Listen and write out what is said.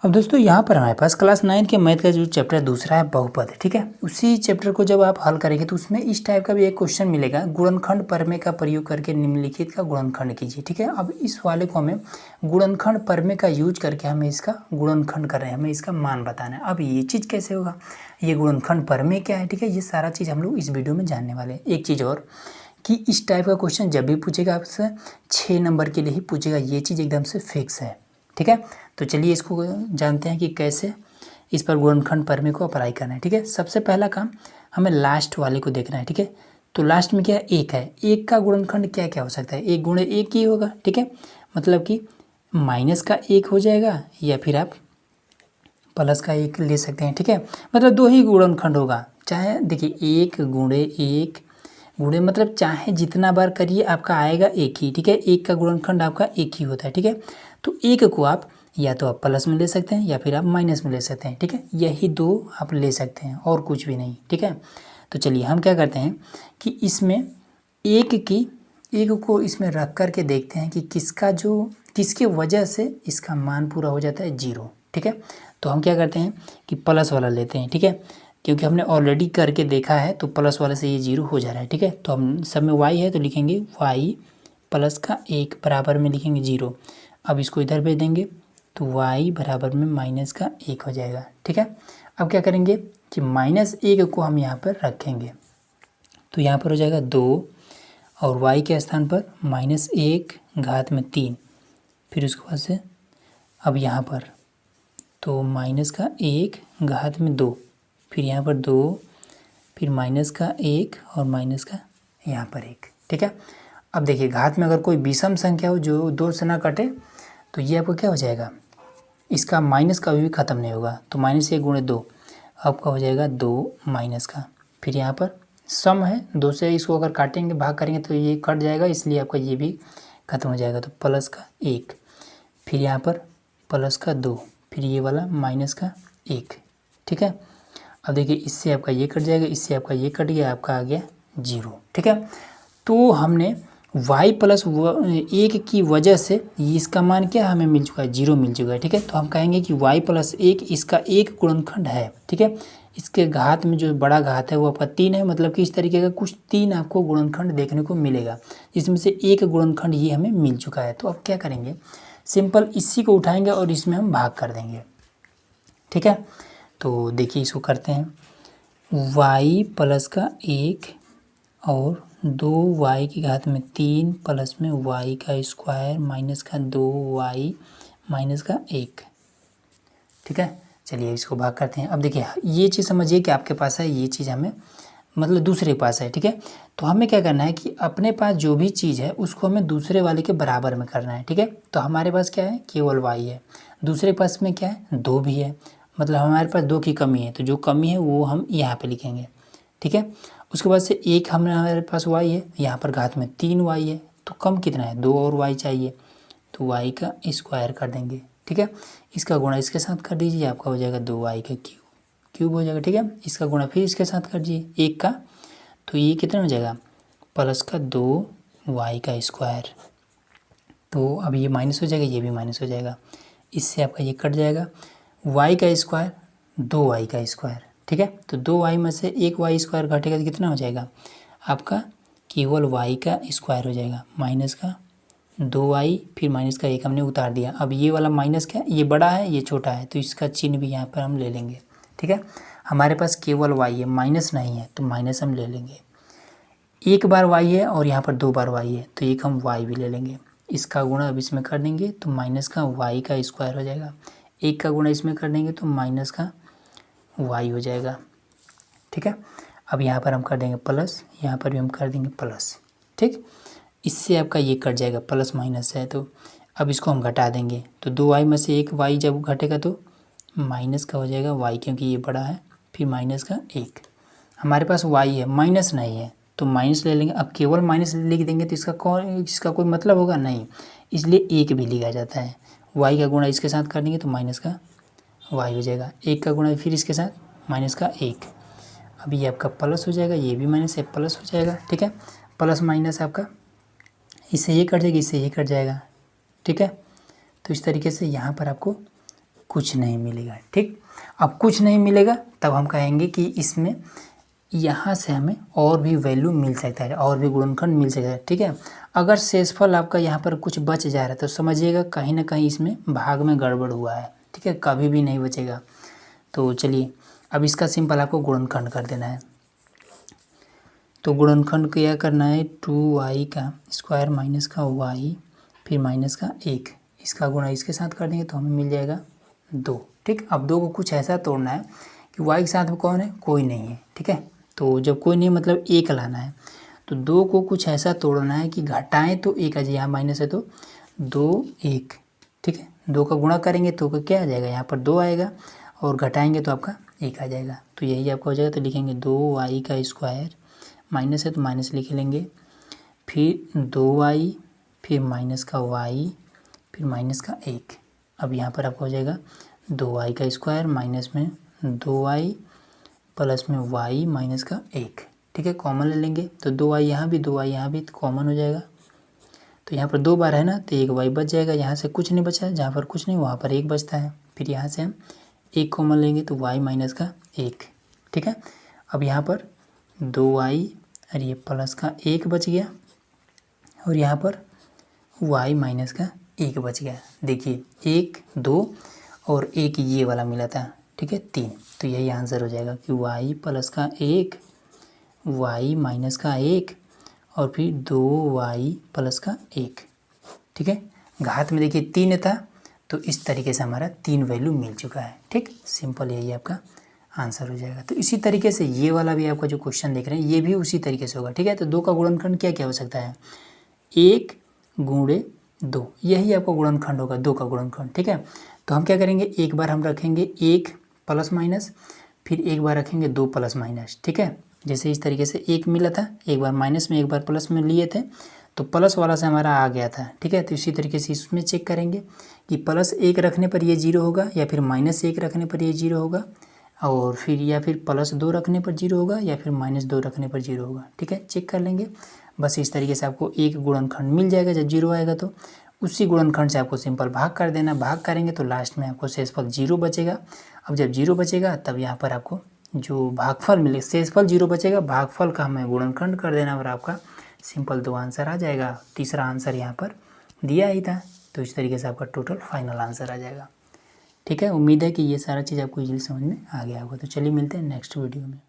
अब दोस्तों यहाँ पर हमारे पास क्लास 9 के मैथ का जो चैप्टर दूसरा है बहुपद, ठीक है। उसी चैप्टर को जब आप हल करेंगे तो उसमें इस टाइप का भी एक क्वेश्चन मिलेगा, गुणनखंड प्रमेय का प्रयोग करके निम्नलिखित का गुणनखंड कीजिए, ठीक है। अब इस वाले को हमें गुणनखंड प्रमेय का यूज करके हमें इसका गुणनखंड कर रहे हैं, हमें इसका मान बताना है। अब ये चीज़ कैसे होगा, ये गुणनखंड प्रमेय क्या है, ठीक है, ये सारा चीज़ हम लोग इस वीडियो में जानने वाले हैं। एक चीज़ और कि इस टाइप का क्वेश्चन जब भी पूछेगा आपसे 6 नंबर के लिए ही पूछेगा, ये चीज़ एकदम से फिक्स है, ठीक है। तो चलिए इसको जानते हैं कि कैसे इस पर गुणनखंड प्रमेय को अप्लाई करना है, ठीक है। सबसे पहला काम हमें लास्ट वाले को देखना है, ठीक है। तो लास्ट में क्या है, एक है, एक का गुणनखंड क्या क्या हो सकता है, एक गुणे एक ही होगा, ठीक है। मतलब कि माइनस का एक हो जाएगा या फिर आप प्लस का एक ले सकते हैं, ठीक है। मतलब दो ही गुणनखंड होगा, चाहे देखिए एक गुणे एक गुणे मतलब चाहे जितना बार करिए आपका आएगा एक ही, ठीक है। एक का गुणनखंड आपका एक ही होता है, ठीक है। तो एक को आप या तो आप प्लस में ले सकते हैं या फिर आप माइनस में ले सकते हैं, ठीक है। यही दो आप ले सकते हैं और कुछ भी नहीं, ठीक है। तो चलिए हम क्या करते हैं कि इसमें एक को इसमें रख कर के देखते हैं कि किसके वजह से इसका मान पूरा हो जाता है 0, ठीक है। तो हम क्या करते हैं कि प्लस वाला लेते हैं, ठीक है, क्योंकि हमने ऑलरेडी करके देखा है तो प्लस वाले से ये 0 हो जा रहा है, ठीक है। तो हम सब में y है तो लिखेंगे y प्लस का 1 बराबर में लिखेंगे 0। अब इसको इधर भेज देंगे तो y बराबर में माइनस का 1 हो जाएगा, ठीक है। अब क्या करेंगे कि -1 को हम यहाँ पर रखेंगे तो यहाँ पर हो जाएगा 2 और y के स्थान पर -1 घात में 3, फिर उसके बाद से अब यहाँ पर तो माइनस का 1 घात में 2, फिर यहाँ पर 2, फिर माइनस का 1 और माइनस का यहाँ पर 1, ठीक है। अब देखिए घात में अगर कोई विषम संख्या हो जो 2 से ना कटे तो ये आपको क्या हो जाएगा, इसका माइनस कभी भी ख़त्म नहीं होगा, तो -1 गुणे 2 आपका हो जाएगा 2 माइनस का, फिर यहाँ पर सम है 2 से इसको अगर काटेंगे भाग करेंगे तो ये कट जाएगा, इसलिए आपका ये भी ख़त्म हो जाएगा, तो प्लस का 1, फिर यहाँ पर प्लस का 2, फिर ये वाला माइनस का 1, ठीक है। अब देखिए इससे आपका ये कट जाएगा, इससे आपका ये कट गया, आपका आ गया 0, ठीक है। तो हमने y प्लस 1 की वजह से इसका मान क्या हमें मिल चुका है, 0 मिल चुका है, ठीक है। तो हम कहेंगे कि y प्लस 1 इसका एक गुणनखंड है, ठीक है। इसके घात में जो बड़ा घात है वो आपका 3 है, मतलब कि इस तरीके का कुछ 3 आपको गुणनखंड देखने को मिलेगा, जिसमें से एक गुणनखंड ये हमें मिल चुका है। तो अब क्या करेंगे, सिंपल इसी को उठाएंगे और इसमें हम भाग कर देंगे, ठीक है। तो देखिए इसको करते हैं, y प्लस का 1 और 2y की घात में 3 प्लस में y का स्क्वायर माइनस का 2y माइनस का 1, ठीक है। चलिए इसको भाग करते हैं। अब देखिए ये चीज़ समझिए कि आपके पास है, ये चीज़ हमें मतलब दूसरे के पास है, ठीक है। तो हमें क्या करना है कि अपने पास जो भी चीज़ है उसको हमें दूसरे वाले के बराबर में करना है, ठीक है। तो हमारे पास क्या है, केवल y है, दूसरे के पास में क्या है, 2 भी है, मतलब हमारे पास 2 की कमी है, तो जो कमी है वो हम यहाँ पे लिखेंगे, ठीक है। उसके बाद से एक हमारे पास y है, यहाँ पर घात में 3y है, तो कम कितना है, 2 और y चाहिए, तो y का स्क्वायर कर देंगे, ठीक है। इसका गुणा इसके साथ कर दीजिए, आपका हो जाएगा 2y का क्यूब हो जाएगा, ठीक है। इसका गुणा फिर इसके साथ कर दीजिए 1 का, तो ये कितना हो जाएगा, प्लस का 2y का स्क्वायर। तो अब ये माइनस हो जाएगा, ये भी माइनस हो जाएगा, इससे आपका ये कट जाएगा, y का स्क्वायर 2y का स्क्वायर, ठीक है। तो 2y में से एक y स्क्वायर घटेगा तो कितना हो जाएगा, आपका केवल y का स्क्वायर हो जाएगा, माइनस का 2y फिर माइनस का 1 हमने उतार दिया। अब ये वाला माइनस क्या, ये बड़ा है ये छोटा है, तो इसका चिन्ह भी यहाँ पर हम ले लेंगे, ठीक है। हमारे पास केवल y है, माइनस नहीं है, तो माइनस हम ले लेंगे। एक बार y है और यहाँ पर 2 बार y है, तो एक हम y भी ले लेंगे। इसका गुणा अब इसमें कर देंगे तो माइनस का y का स्क्वायर हो जाएगा, एक का गुणा इसमें कर देंगे तो माइनस का y हो जाएगा, ठीक है। अब यहाँ पर हम कर देंगे प्लस, यहाँ पर भी हम कर देंगे प्लस, ठीक। इससे आपका ये कट जाएगा, प्लस माइनस है, तो अब इसको हम घटा देंगे, तो 2y में से एक y जब घटेगा तो माइनस का हो जाएगा y, क्योंकि ये बड़ा है, फिर माइनस का 1। हमारे पास y है, माइनस नहीं है, तो माइनस ले लेंगे। अब केवल माइनस लिख देंगे तो इसका कोई मतलब होगा नहीं, इसलिए 1 भी लिखा जाता है। y का गुणा इसके साथ कर देंगे तो माइनस का y हो जाएगा, 1 का गुणा फिर इसके साथ माइनस का 1। अब ये आपका प्लस हो जाएगा, ये भी माइनस है, प्लस हो जाएगा, ठीक है। प्लस माइनस आपका इससे ये कट जाएगा, इससे ये कट जाएगा, ठीक है। तो इस तरीके से यहाँ पर आपको कुछ नहीं मिलेगा। ठीक, अब कुछ नहीं मिलेगा तब हम कहेंगे कि इसमें यहाँ से हमें और भी वैल्यू मिल सकता है, और भी गुणनखंड मिल सकता है। ठीक है, अगर शेषफल आपका यहाँ पर कुछ बच जा रहा है तो समझिएगा कहीं ना कहीं इसमें भाग में गड़बड़ हुआ है। ठीक है, कभी भी नहीं बचेगा। तो चलिए अब इसका सिंपल आपको गुणनखंड कर देना है। तो गुणनखंड क्या करना है, 2y का स्क्वायर माइनस का y फिर माइनस का 1, इसका गुणा इसके साथ कर देंगे तो हमें मिल जाएगा 2। ठीक, अब 2 को कुछ ऐसा तोड़ना है कि y के साथ में कौन है, कोई नहीं है। ठीक है, तो जब कोई नहीं मतलब 1 लाना है, तो 2 को कुछ ऐसा तोड़ना है कि घटाएं तो 1 आ जाए, यहाँ माइनस है तो 2 1। ठीक है, 2 का गुणा करेंगे तो क्या आ जाएगा, यहाँ पर 2 आएगा और घटाएंगे तो आपका 1 आ जाएगा। तो यही आपका हो जाएगा। तो लिखेंगे 2y का स्क्वायर, माइनस है तो माइनस लिख लेंगे, फिर 2y फिर माइनस का y फिर माइनस का 1। अब यहाँ पर आपका हो जाएगा 2y का स्क्वायर माइनस में 2y प्लस में y माइनस का 1। ठीक है, कॉमन ले लेंगे तो 2y यहाँ भी 2y यहाँ भी, तो कॉमन हो जाएगा। तो यहाँ पर 2 बार है ना, तो 1y बच जाएगा। यहाँ से कुछ नहीं बचा, जहाँ पर कुछ नहीं वहाँ पर 1 बचता है। फिर यहाँ से हम 1 कॉमन लेंगे तो y माइनस का 1। ठीक है, अब यहाँ पर 2y और ये प्लस का 1 बच गया और यहाँ पर y माइनस का 1 बच गया। देखिए 1 2 और 1 ये वाला मिला था। ठीक है, 3। तो यही आंसर हो जाएगा कि y प्लस का 1 y माइनस का 1 और फिर 2y प्लस का 1। ठीक है, घात में देखिए 3 था तो इस तरीके से हमारा 3 वैल्यू मिल चुका है। ठीक, सिंपल यही आपका आंसर हो जाएगा। तो इसी तरीके से ये वाला भी आपका जो क्वेश्चन देख रहे हैं ये भी उसी तरीके से होगा। ठीक है, तो 2 का गुणनखंड क्या क्या हो सकता है, 1 गुणे 2, यही आपका गुणनखंड होगा 2 का गुणनखंड। ठीक है, तो हम क्या करेंगे, एक बार हम रखेंगे 1 प्लस माइनस, फिर एक बार रखेंगे 2 प्लस माइनस। ठीक है, जैसे इस तरीके से 1 मिला था, एक बार माइनस में एक बार प्लस में लिए थे तो प्लस वाला से हमारा आ गया था। ठीक है, तो इसी तरीके से इसमें चेक करेंगे कि प्लस 1 रखने पर ये 0 होगा या फिर माइनस 1 रखने पर ये 0 होगा, और फिर या फिर प्लस 2 रखने पर 0 होगा या फिर माइनस 2 रखने पर 0 होगा। ठीक है, चेक कर लेंगे। बस इस तरीके से आपको एक गुणनखंड मिल जाएगा। जब 0 आएगा तो उसी गुणनखंड से आपको सिंपल भाग कर देना। भाग करेंगे तो लास्ट में आपको शेषफल 0 बचेगा। अब जब 0 बचेगा तब यहाँ पर आपको जो भागफल मिले, शेषफल 0 बचेगा, भागफल का हमें गुणनखंड कर देना और आपका सिंपल 2 आंसर आ जाएगा। तीसरा आंसर यहाँ पर दिया ही था। तो इस तरीके से आपका टोटल फाइनल आंसर आ जाएगा। ठीक है, उम्मीद है कि ये सारा चीज़ आपको इजीली समझ में आ गया होगा। तो चलिए मिलते हैं नेक्स्ट वीडियो में।